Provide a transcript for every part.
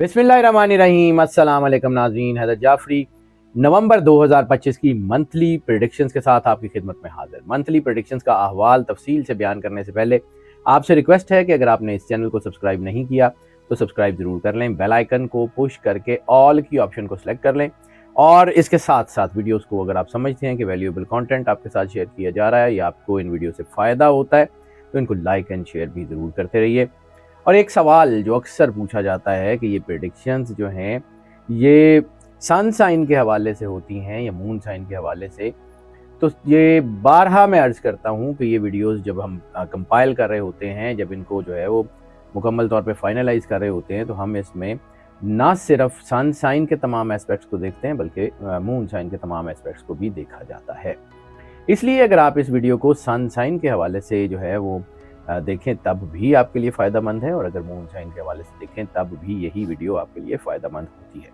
बिस्मिल्लाहिर्रहमानिर्रहीम। अस्सलाम वालेकुम नाज़रीन, हैदर जाफरी नवंबर 2025 की मंथली प्रेडिक्शंस के साथ आपकी खिदमत में हाजिर। मंथली प्रेडिक्शंस का अहवाल तफसील से बयान करने से पहले आपसे रिक्वेस्ट है कि अगर आपने इस चैनल को सब्सक्राइब नहीं किया तो सब्सक्राइब ज़रूर कर लें, बेल आइकन को पुश करके ऑल की ऑप्शन को सिलेक्ट कर लें और इसके साथ साथ वीडियोस को अगर आप समझते हैं कि वैल्यूएबल कंटेंट आपके साथ शेयर किया जा रहा है या आपको इन वीडियो से फ़ायदा होता है तो इनको लाइक एंड शेयर भी ज़रूर करते रहिए। और एक सवाल जो अक्सर पूछा जाता है कि ये प्रेडिक्शंस जो हैं ये सन साइन के हवाले से होती हैं या मून साइन के हवाले से, तो ये बारहा मैं अर्ज़ करता हूँ कि ये वीडियोस जब हम कंपाइल कर रहे होते हैं, जब इनको जो है वो मुकम्मल तौर पे फाइनलाइज़ कर रहे होते हैं, तो हम इसमें ना सिर्फ सन साइन के तमाम एस्पेक्ट्स को देखते हैं बल्कि मून साइन के तमाम एस्पेक्ट्स को भी देखा जाता है। इसलिए अगर आप इस वीडियो को सन साइन के हवाले से जो है वो देखें तब भी आपके लिए फ़ायदा मंद है, और अगर मून साइन के हवाले से देखें तब भी यही वीडियो आपके लिए फ़ायदा मंद होती है।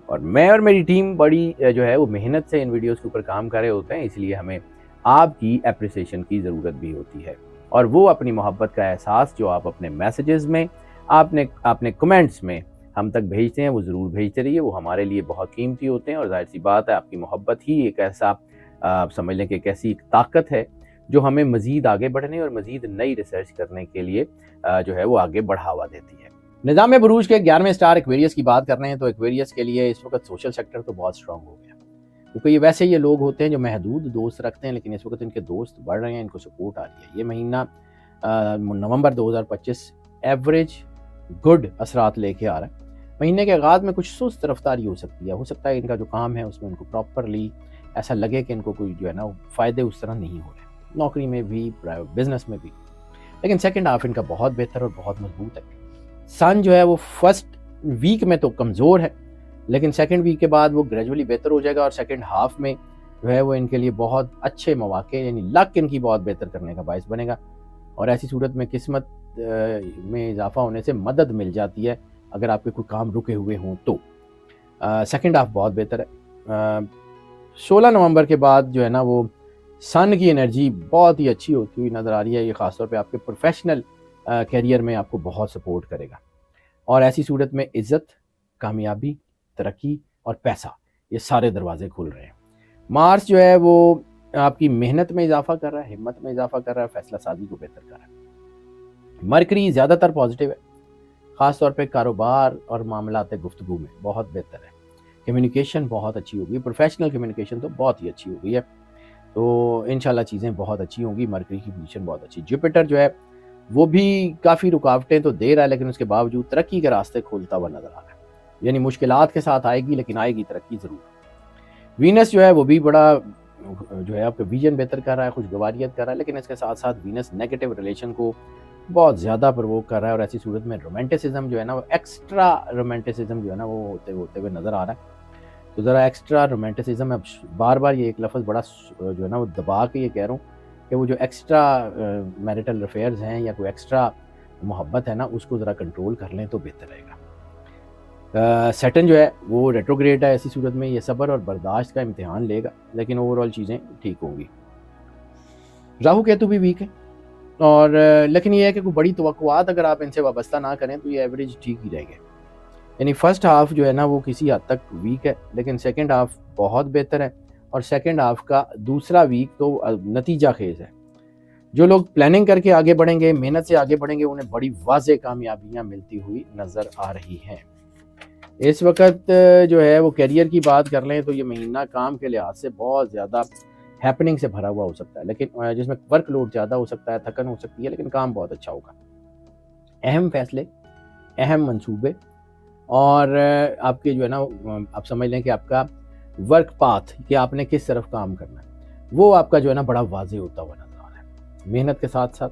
और मैं और मेरी टीम बड़ी जो है वो मेहनत से इन वीडियोस के ऊपर काम कर रहे होते हैं, इसलिए हमें आपकी एप्रिसिएशन की ज़रूरत भी होती है। और वो अपनी मोहब्बत का एहसास जो आप अपने मैसेजेस में आपने कमेंट्स में हम तक भेजते हैं वो ज़रूर भेजते रहिए, वो हमारे लिए बहुत कीमती होते हैं। और जाहिर सी बात है, आपकी मोहब्बत ही एक ऐसा आप समझ लें कि एक ऐसी ताकत है जो हमें मज़ीद आगे बढ़ने और मज़ीद नई रिसर्च करने के लिए जो है वो आगे बढ़ावा देती है। निज़ाम बुरूज के 11वें स्टार एक्वेरियस की बात कर रहे हैं तो एक्वेरियस के लिए इस वक्त सोशल सेक्टर तो बहुत स्ट्रॉन्ग हो गया, क्योंकि ये वैसे ये लोग होते हैं जो महदूद दोस्त रखते हैं, लेकिन इस वक्त इनके दोस्त बढ़ रहे हैं, इनको सपोर्ट आ रही है। ये महीना नवंबर 2025 एवरेज गुड असरात लेके आ रहा है। महीने के आगाज़ में कुछ सुस्त रफ्तारी हो सकता है इनका जो काम है उसमें इनको प्रॉपरली ऐसा लगे कि इनको कोई जो है ना फ़ायदे उस तरह नहीं हो रहे, नौकरी में भी बिजनेस में भी। लेकिन सेकंड हाफ इनका बहुत बेहतर और बहुत मजबूत है। सन जो है वो फर्स्ट वीक में तो कमज़ोर है, लेकिन सेकंड वीक के बाद वो ग्रेजुअली बेहतर हो जाएगा और सेकंड हाफ में जो है वो इनके लिए बहुत अच्छे मौके यानी लक इनकी बहुत बेहतर करने का बायस बनेगा। और ऐसी सूरत में किस्मत में इजाफा होने से मदद मिल जाती है अगर आपके कोई काम रुके हुए हों तो। सेकंड हाफ बहुत बेहतर है। 16 नवंबर के बाद जो है ना वो सन की एनर्जी बहुत ही अच्छी होती हुई नज़र आ रही है। ये ख़ासतौर पे आपके प्रोफेशनल करियर में आपको बहुत सपोर्ट करेगा और ऐसी सूरत में इज़्ज़त, कामयाबी, तरक्की और पैसा ये सारे दरवाजे खुल रहे हैं। मार्स जो है वो आपकी मेहनत में इजाफा कर रहा है, हिम्मत में इजाफा कर रहा है, फैसला साजी को बेहतर कर रहा है। मरकरी ज़्यादातर पॉजिटिव है, ख़ास तौर पे कारोबार और मामलात गुफ्तगू में बहुत बेहतर है। कम्युनिकेशन बहुत अच्छी होगी, प्रोफेशनल कम्युनिकेशन तो बहुत ही अच्छी हो गई है, तो इंशाल्लाह चीज़ें बहुत अच्छी होंगी। मरकरी की पोजीशन बहुत अच्छी। जुपिटर जो है वो भी काफ़ी रुकावटें तो दे रहा है, लेकिन उसके बावजूद तरक्की के रास्ते खोलता हुआ नज़र आ रहा है, यानी मुश्किलात के साथ आएगी लेकिन आएगी तरक्की ज़रूर। वीनस जो है वो भी बड़ा जो है आपका विजन बेहतर कर रहा है, खुशगवारियत कर रहा है, लेकिन इसके साथ साथ वीनस नेगेटिव रिलेशन को बहुत ज़्यादा प्रवोक कर रहा है और ऐसी सूरत में रोमांटिसिज्म जो है ना वो एक्स्ट्रा रोमांटिसिज्म जो है ना वो होते हुए नज़र आ रहा है। तो ज़रा एक्स्ट्रा रोमांटिसिज्म, अब बार बार ये एक लफ्ज़ बड़ा जो है ना वो दबा के ये कह रहा हूँ कि वो जो एक्स्ट्रा मैरिटल अफेयर्स हैं या कोई एक्स्ट्रा मोहब्बत है ना उसको ज़रा कंट्रोल कर लें तो बेहतर रहेगा। सैटर्न जो है वो रेट्रोग्रेड है, ऐसी सूरत में ये सब्र और बर्दाश्त का इम्तिहान लेगा, लेकिन ओवरऑल चीज़ें ठीक होंगी। राहु केतु भी वीक है और लेकिन ये है कि कोई बड़ी तवक्कुआत अगर आप इनसे वाबस्ता ना करें तो ये एवरेज ठीक ही रहेगा। यानी फर्स्ट हाफ जो है ना वो किसी हद तक वीक है, लेकिन सेकंड हाफ बहुत बेहतर है और सेकंड हाफ का दूसरा वीक तो नतीजा खेज है। जो लोग प्लानिंग करके आगे बढ़ेंगे, मेहनत से आगे बढ़ेंगे, उन्हें बड़ी वाज़ेह कामयाबियां मिलती हुई नज़र आ रही हैं। इस वक्त जो है वो करियर की बात कर लें तो ये महीना काम के लिहाज से बहुत ज़्यादा हैपनिंग से भरा हुआ हो सकता है, लेकिन जिसमें वर्कलोड ज़्यादा हो सकता है, थकन हो सकती है, लेकिन काम बहुत अच्छा होगा। अहम फैसले, अहम मंसूबे और आपके जो है ना आप समझ लें कि आपका वर्क पाथ कि आपने किस तरफ काम करना है वो आपका जो है ना बड़ा वाज़ेह होता हुआ नज़र आ रहा है। मेहनत के साथ साथ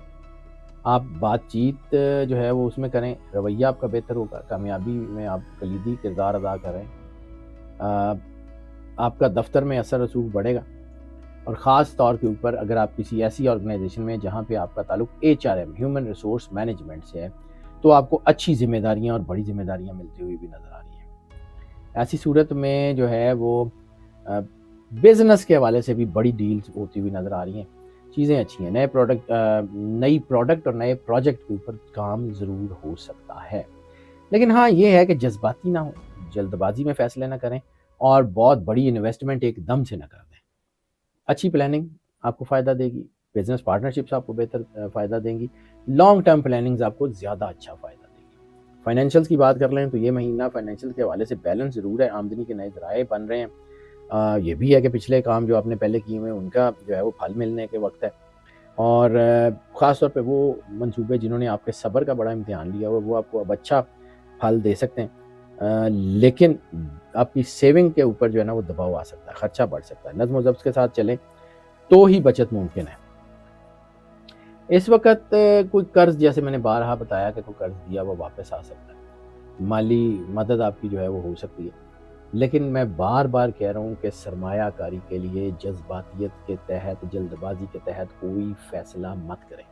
आप बातचीत जो है वो उसमें करें, रवैया आपका बेहतर होगा, कामयाबी में आप कलीदी किरदार अदा करें, आपका दफ्तर में असर रसूख बढ़ेगा और ख़ास तौर के ऊपर अगर आप किसी ऐसी ऑर्गेनाइजेशन में जहाँ पे आपका ताल्लुक HRM ह्यूमन रिसोर्स मैनेजमेंट से है तो आपको अच्छी जिम्मेदारियाँ और बड़ी जिम्मेदारियाँ मिलती हुई भी नज़र आ रही हैं। ऐसी सूरत में जो है वो बिज़नेस के हवाले से भी बड़ी डील्स होती हुई नज़र आ रही हैं। चीज़ें अच्छी हैं, नई प्रोडक्ट और नए प्रोजेक्ट के ऊपर काम ज़रूर हो सकता है। لیکن ہاں یہ ہے کہ جذباتی نہ ہو، جلد بازی میں فیصلے نہ کریں، اور بہت بڑی انویسٹمنٹ ایک دم سے نہ کر دیں۔ اچھی پلاننگ آپ کو فائدہ دے گی، بزنس پارٹنرشپس آپ کو بہتر فائدہ دیں گی، لانگ ٹرم پلاننگز آپ کو زیادہ اچھا فائدہ دیں گی۔ فائنینشیلس کی بات کر لیں تو یہ مہینہ فائنینشیل کے حوالے سے بیلنس ضرور ہے، آمدنی کے نئے ذرائع بن رہے ہیں، یہ بھی ہے کہ پچھلے کام جو آپ نے پہلے کیے ہوئے ہیں ان کا جو ہے وہ پھل ملنے کے وقت ہے، اور خاص طور پہ وہ منصوبے جنہوں نے آپ کے صبر کا بڑا امتحان لیا ہوا وہ آپ کو اب اچھا پھل دے سکتے ہیں، لیکن آپ کی سیونگ کے اوپر جو ہے نا وہ دباؤ آ سکتا ہے، خرچہ بڑھ سکتا ہے۔ نظم و ضبط کے ساتھ چلیں تو ہی بچت ممکن ہے۔ اس وقت کوئی قرض، جیسے میں نے بارہا بتایا کہ کوئی قرض دیا وہ واپس آ سکتا ہے، مالی مدد آپ کی جو ہے وہ ہو سکتی ہے، لیکن میں بار بار کہہ رہا ہوں کہ سرمایہ کاری کے لیے جذباتیت کے تحت، جلد بازی کے تحت کوئی فیصلہ مت کریں۔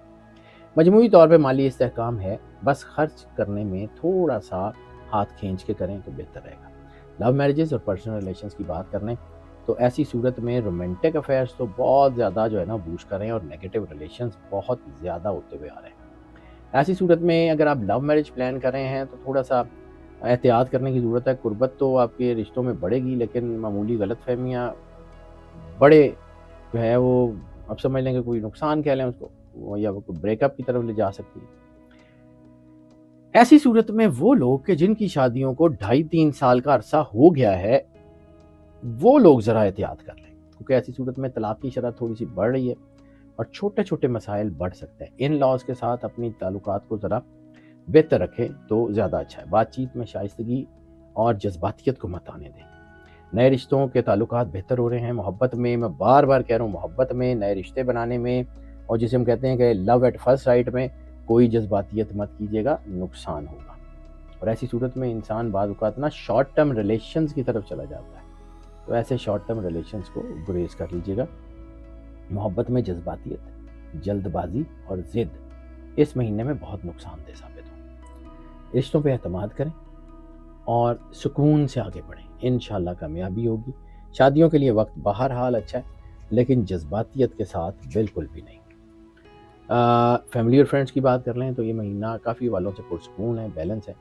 مجموعی طور پہ مالی استحکام ہے، بس خرچ کرنے میں تھوڑا سا ہاتھ کھینچ کے کریں تو بہتر رہے گا۔ لو میرجز اور پرسنل ریلیشنز کی بات کریں تو ایسی صورت میں رومانٹک افیئرس تو بہت زیادہ جو ہے نا بوسٹ کر رہے ہیں، اور نیگیٹو ریلیشنز بہت زیادہ ہوتے ہوئے آ رہے ہیں۔ ایسی صورت میں اگر آپ لو میرج پلان کر رہے ہیں تو تھوڑا سا احتیاط کرنے کی ضرورت ہے۔ قربت تو آپ کے رشتوں میں بڑھے گی، لیکن معمولی غلط فہمیاں بڑے جو ہے وہ اب سمجھ لیں کہ کوئی نقصان کہہ لیں اس کو، یا وہ بریک اپ کی طرف لے جا سکتی ہے۔ ایسی صورت میں وہ لوگ کہ جن کی شادیوں کو 2.5-3 سال کا عرصہ ہو گیا ہے، وہ لوگ ذرا احتیاط کر لیں، کیونکہ ایسی صورت میں طلاق کی شرح تھوڑی سی بڑھ رہی ہے اور چھوٹے چھوٹے مسائل بڑھ سکتے ہیں۔ ان لاز کے ساتھ اپنی تعلقات کو ذرا بہتر رکھیں تو زیادہ اچھا ہے۔ بات چیت میں شائستگی اور جذباتیت کو مت آنے دیں۔ نئے رشتوں کے تعلقات بہتر ہو رہے ہیں۔ محبت میں بار بار کہہ رہا ہوں، محبت میں، نئے رشتے بنانے میں، اور جسے ہم کہتے ہیں کہ لو ایٹ فرسٹ سائٹ میں کوئی جذباتیت مت کیجیے گا، نقصان ہوگا۔ اور ایسی صورت میں انسان بعض اوقات نا شارٹ ٹرم ریلیشنز کی طرف چلا جاتا ہے، تو ایسے شارٹ ٹرم ریلیشنز کو گریز کر لیجیے گا۔ محبت میں جذباتیت، جلد بازی اور ضد اس مہینے میں بہت نقصان دہ ثابت ہو۔ رشتوں پہ اعتماد کریں اور سکون سے آگے بڑھیں، انشاءاللہ کامیابی ہوگی۔ شادیوں کے لیے وقت بہرحال اچھا ہے، لیکن جذباتیت کے ساتھ بالکل بھی نہیں۔ فیملی اور فرینڈس کی بات کر لیں تو یہ مہینہ کافی والوں سے پرسکون ہے، بیلنس ہے۔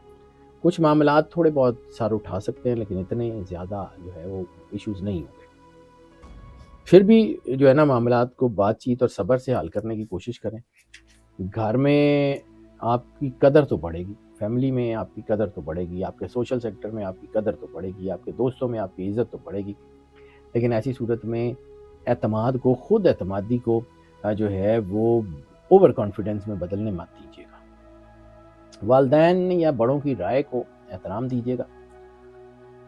کچھ معاملات تھوڑے بہت سر اٹھا سکتے ہیں، لیکن اتنے زیادہ جو ہے وہ ایشوز نہیں ہوں گے۔ پھر بھی جو ہے نا معاملات کو بات چیت اور صبر سے حل کرنے کی کوشش کریں۔ گھر میں آپ کی قدر تو بڑھے گی، فیملی میں آپ کی قدر تو بڑھے گی، آپ کے سوشل سیکٹر میں آپ کی قدر تو بڑھے گی، آپ کے دوستوں میں آپ کی عزت تو بڑھے گی، لیکن ایسی صورت میں اعتماد کو، خود اعتمادی کو جو ہے وہ اوور کانفیڈنس میں بدلنے مت دیجیے گا۔ والدین یا بڑوں کی رائے کو احترام دیجیے گا۔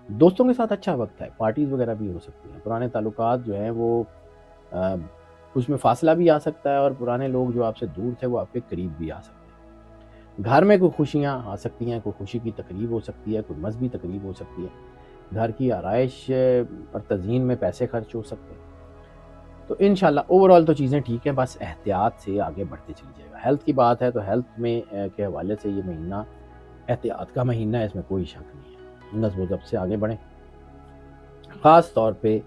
دوستوں کے ساتھ اچھا وقت ہے، پارٹیز وغیرہ بھی ہو سکتی ہیں۔ پرانے تعلقات جو ہیں وہ اس میں فاصلہ بھی آ سکتا ہے، اور پرانے لوگ جو آپ سے دور تھے وہ آپ کے قریب بھی آ سکتے ہیں۔ گھر میں کوئی خوشیاں آ سکتی ہیں، کوئی خوشی کی تقریب ہو سکتی ہے، کوئی مذہبی تقریب ہو سکتی ہے، گھر کی آرائش اور تزئین میں پیسے خرچ ہو سکتے ہیں۔ تو انشاءاللہ اوورآل تو چیزیں ٹھیک ہیں، بس احتیاط سے آگے بڑھتے چلی جائے گا۔ ہیلتھ کی بات ہے تو ہیلتھ میں کے حوالے سے یہ مہینہ احتیاط کا مہینہ ہے، اس میں کوئی شک نہیں ہے۔ نظم و ضبط سے آگے بڑھیں۔ خاص طور پہ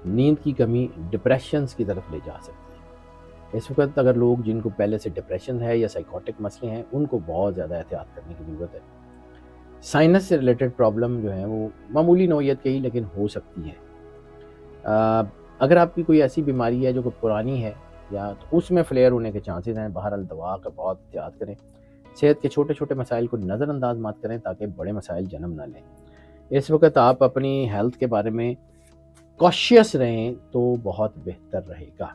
نیند کی کمی ڈپریشنز کی طرف لے جا سکتی ہے۔ اس وقت اگر لوگ جن کو پہلے سے ڈپریشن ہے یا سائیکوٹک مسئلے ہیں، ان کو بہت زیادہ احتیاط کرنے کی ضرورت ہے۔ سائنس سے ریلیٹڈ پرابلم جو ہیں وہ معمولی نوعیت کے ہی لیکن ہو سکتی ہے۔ اگر آپ کی کوئی ایسی بیماری ہے جو کہ پرانی ہے یا تو اس میں فلیئر ہونے کے چانسز ہیں، بہرحال دوا کا بہت احتیاط کریں۔ صحت کے چھوٹے چھوٹے مسائل کو نظر انداز مت کریں تاکہ بڑے مسائل جنم نہ لیں۔ اس وقت آپ اپنی ہیلتھ کے بارے میں کوشیس رہیں تو بہت بہتر رہے گا۔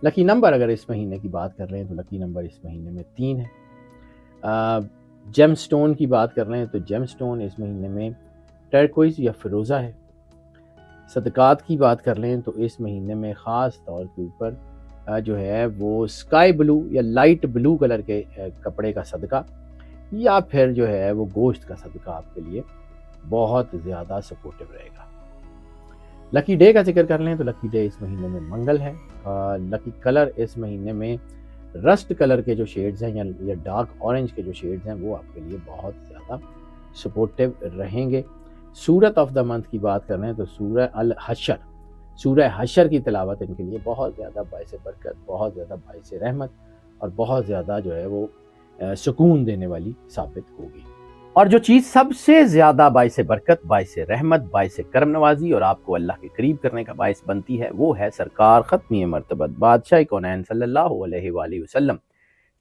لکی نمبر اگر اس مہینے کی بات کر رہے ہیں تو لکی نمبر اس مہینے میں 3 ہے۔ جیم سٹون کی بات کر رہے ہیں تو جیم سٹون اس مہینے میں ٹرکوئز یا فیروزہ ہے۔ صدقات کی بات کر لیں تو اس مہینے میں خاص طور کے اوپر جو ہے وہ اسکائی بلو یا لائٹ بلو کلر کے کپڑے کا صدقہ، یا پھر جو ہے وہ گوشت کا صدقہ آپ کے لیے بہت زیادہ سپورٹیو رہے گا۔ لکی ڈے کا ذکر کر لیں تو لکی ڈے اس مہینے میں منگل ہے۔ لکی کلر اس مہینے میں رسٹ کلر کے جو شیڈز ہیں یا ڈارک اورنج کے جو شیڈز ہیں وہ آپ کے لیے بہت زیادہ سپورٹیو رہیں گے۔ سورت آف دا منتھ کی بات کر رہے ہیں تو سورہ الحشر، سورہ حشر کی تلاوت ان کے لیے بہت زیادہ باعث برکت، بہت زیادہ باعث رحمت اور بہت زیادہ جو ہے وہ سکون دینے والی ثابت ہوگی۔ और जो चीज़ सबसे ज़्यादा बाइस बरकत, बाइस रहमत, बाइस करम नवाजी और आपको अल्लाह के करीब करने का बाइस बनती है, वो है सरकार ख़त्मी मर्तबत बादशाह कौनैन सल्लल्लाहु अलैहि वसल्लम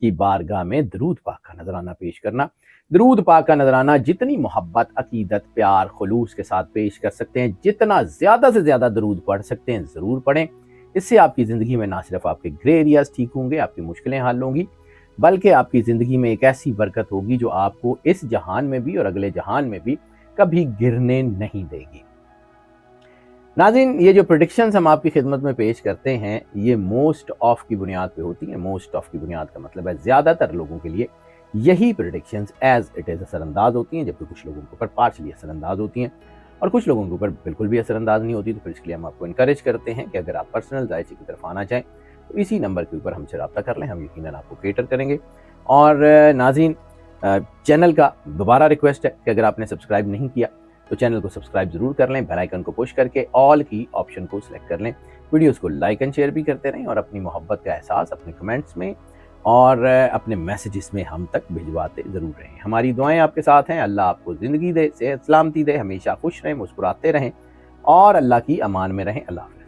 की बारगाह में दरूद पाक का नजराना पेश करना। दरूद पाक का नजराना जितनी मोहब्बत, अकीदत, प्यार, खुलूस के साथ पेश कर सकते हैं, जितना ज़्यादा से ज़्यादा दरूद पढ़ सकते हैं ज़रूर पढ़ें। इससे आपकी ज़िंदगी में ना सिर्फ आपके ग्रे एरियाज ठीक होंगे, आपकी मुश्किलें हल होंगी, बल्कि आपकी ज़िंदगी में एक ऐसी बरकत होगी जो आपको इस जहान में भी और अगले जहान में भी कभी गिरने नहीं देगी। नाज़रीन, ये जो प्रेडिक्शंस हम आपकी खिदमत में पेश करते हैं, ये मोस्ट ऑफ की बुनियाद पे होती हैं। मोस्ट ऑफ की बुनियाद का मतलब है ज़्यादातर लोगों के लिए यही प्रेडिक्शंस एज इट इज़ असरअंदाज होती हैं, जबकि कुछ लोगों के ऊपर पार्शली असरअंदाज होती हैं और कुछ लोगों के ऊपर बिल्कुल भी असरअंदाज नहीं होती। तो फिर इसके लिए हम आपको इनकरेज करते हैं कि अगर आप पर्सनल जायचे की तरफ आना चाहें तो इसी नंबर के ऊपर हमसे रब्ता कर लें, हम यकीनन आपको केटर करेंगे। और नाज़रीन, चैनल का दोबारा रिक्वेस्ट है कि अगर आपने सब्सक्राइब नहीं किया तो चैनल को सब्सक्राइब जरूर कर लें, बेल आइकन को पुश करके ऑल की ऑप्शन को सिलेक्ट कर लें। वीडियोस को लाइक एंड शेयर भी करते रहें और अपनी मोहब्बत का एहसास अपने कमेंट्स में और अपने मैसेजेस में हम तक भिजवाते ज़रूर रहें। हमारी दुआएं आपके साथ हैं। अल्लाह आपको ज़िंदगी दे, सेहत सलामती दे, हमेशा खुश रहें, मुस्कुराते रहें और अल्लाह की अमान में रहें। अल्लाह हाफ़िज़।